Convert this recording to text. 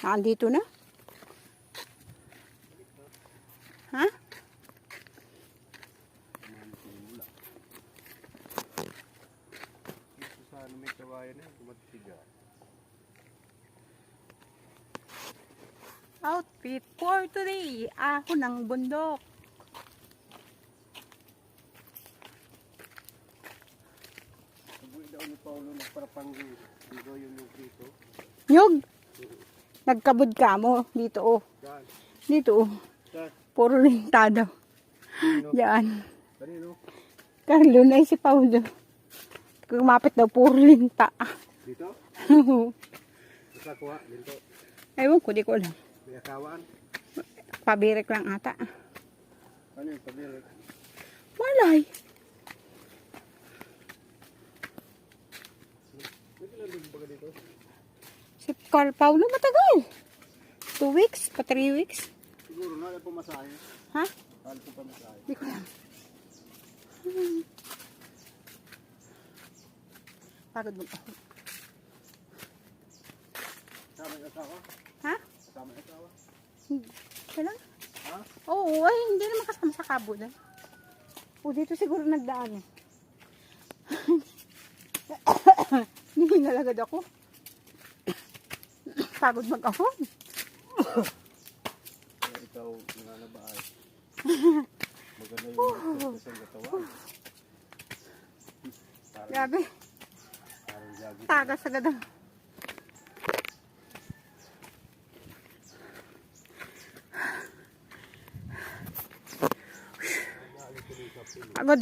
Andito na? Ha? Sana may kawayan na, kumatiga. Outfit for today. Ako ng bundok. Sabi daw ni Paulo nagparapang dito yung prito. Nyog. Nagkabud ka mo. Dito oh. Saan? Dito oh. Saan? Puro linta daw. Sino? Diyan. Kanino? Carlo na si Paulo. Kumapit daw puro linta. Dito? Basta kuha, dito. Ewan ko, di ko alam. May akawaan. Pabirik lang ata. Ano yung pabirik? Walay. May kilang baga dito? Si Carl Paulo matagal. 2 weeks, pa 3 weeks. Siguro na, yung pumasahe. Ha? Kala ko pumasahe. Di ko alam. Pagod mo ako. Kasama yung asawa? Ha? Kasama yung asawa? Kaya lang? Ha? Oo, ay hindi naman kasama sa kabod. O dito siguro nagdaan eh. Hindi nalagad ako. Pagod mag-ahon. Kaya ikaw nananabaay. Maganda yung exercise ng katawan. Grabe. Parang jogging. Tagas agad ang. Pagod.